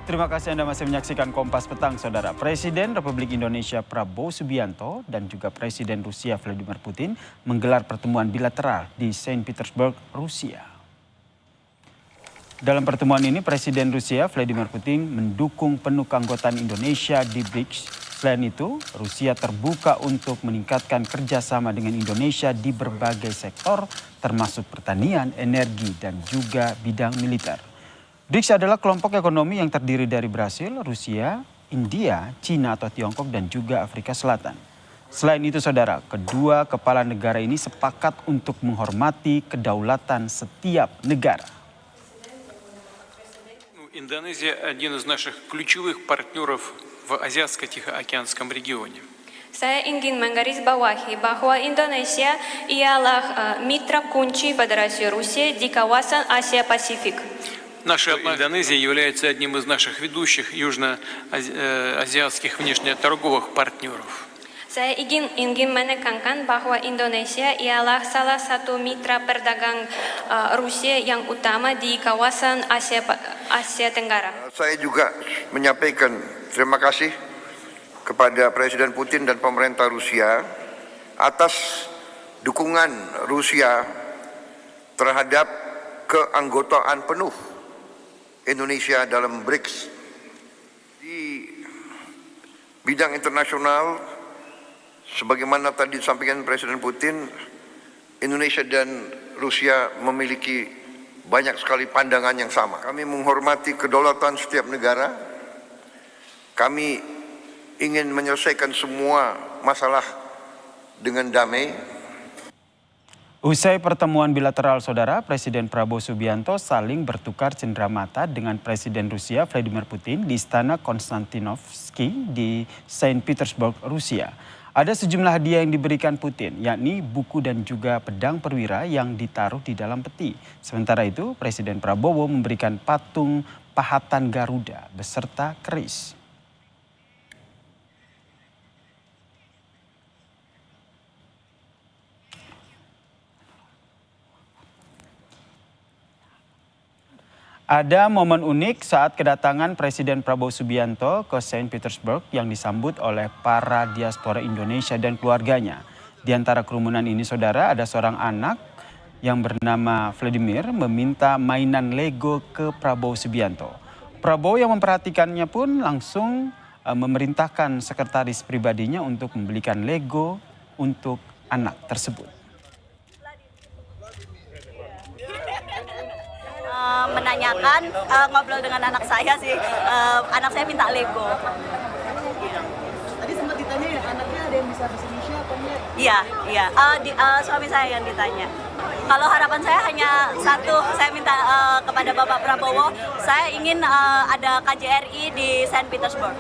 Terima kasih Anda masih menyaksikan Kompas Petang, Saudara. Presiden Republik Indonesia Prabowo Subianto dan juga Presiden Rusia Vladimir Putin menggelar pertemuan bilateral di Saint Petersburg, Rusia. Dalam pertemuan ini, Presiden Rusia Vladimir Putin mendukung penuh keanggotaan Indonesia di BRICS. Selain itu, Rusia terbuka untuk meningkatkan kerjasama dengan Indonesia di berbagai sektor, termasuk pertanian, energi, dan juga bidang militer. BRICS adalah kelompok ekonomi yang terdiri dari Brasil, Rusia, India, Cina atau Tiongkok, dan juga Afrika Selatan. Selain itu, Saudara, kedua kepala negara ini sepakat untuk menghormati kedaulatan setiap negara. Индонезия – один из наших ключевых партнеров в Азиатско-Тихоокеанском регионе. Saya ingin menggarisbawahi bahwa Indonesia ialah mitra kunci Federasi Rusia di kawasan Asia Pasifik. Наша Индонезия является одним из наших ведущих южноазиатских внешнеторговых партнеров. Saya ingin menekankan bahwa Indonesia ialah salah satu mitra perdagang Rusia yang utama di kawasan Asia Tenggara. Saya juga menyampaikan terima kasih kepada Presiden Putin dan pemerintah Rusia atas dukungan Rusia terhadap keanggotaan penuh Indonesia dalam BRICS. Di bidang internasional, sebagaimana tadi disampaikan Presiden Putin, Indonesia dan Rusia memiliki banyak sekali pandangan yang sama. Kami menghormati kedaulatan setiap negara. Kami ingin menyelesaikan semua masalah dengan damai. Usai pertemuan bilateral, Saudara, Presiden Prabowo Subianto saling bertukar cenderamata dengan Presiden Rusia Vladimir Putin di Istana Konstantinovsky di Saint Petersburg, Rusia. Ada sejumlah hadiah yang diberikan Putin, yakni buku dan juga pedang perwira yang ditaruh di dalam peti. Sementara itu, Presiden Prabowo memberikan patung pahatan Garuda beserta keris. Ada momen unik saat kedatangan Presiden Prabowo Subianto ke Saint Petersburg yang disambut oleh para diaspora Indonesia dan keluarganya. Di antara kerumunan ini, Saudara, ada seorang anak yang bernama Vladimir meminta mainan Lego ke Prabowo Subianto. Prabowo yang memperhatikannya pun langsung memerintahkan sekretaris pribadinya untuk membelikan Lego untuk anak tersebut. Menanyakan, ngobrol dengan anak saya sih, anak saya minta Lego. Tadi sempat ditanya ya, anaknya ada yang bisa bahasa Indonesia apa enggak? Iya, suami saya yang ditanya. Kalau harapan saya hanya satu, saya minta kepada Bapak Prabowo, saya ingin ada KJRI di Saint Petersburg.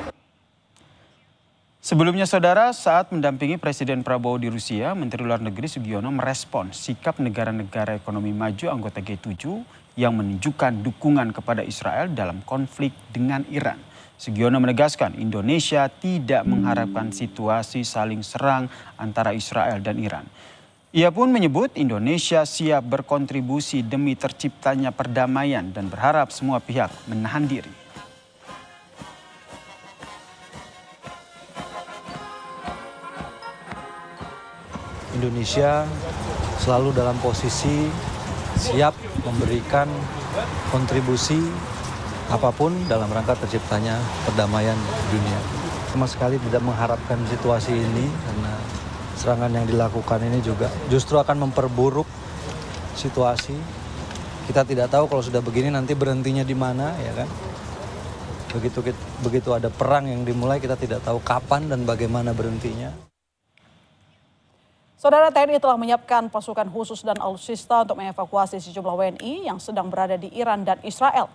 Sebelumnya, Saudara, saat mendampingi Presiden Prabowo di Rusia, Menteri Luar Negeri Sugiono merespon sikap negara-negara ekonomi maju anggota G7 yang menunjukkan dukungan kepada Israel dalam konflik dengan Iran. Sugiono menegaskan Indonesia tidak mengharapkan situasi saling serang antara Israel dan Iran. Ia pun menyebut Indonesia siap berkontribusi demi terciptanya perdamaian dan berharap semua pihak menahan diri. Indonesia selalu dalam posisi siap memberikan kontribusi apapun dalam rangka terciptanya perdamaian dunia. Sama sekali tidak mengharapkan situasi ini karena serangan yang dilakukan ini juga justru akan memperburuk situasi. Kita tidak tahu kalau sudah begini nanti berhentinya di mana, ya kan? Begitu ada perang yang dimulai, kita tidak tahu kapan dan bagaimana berhentinya. Saudara, TNI telah menyiapkan pasukan khusus dan alutsista untuk mengevakuasi sejumlah WNI yang sedang berada di Iran dan Israel.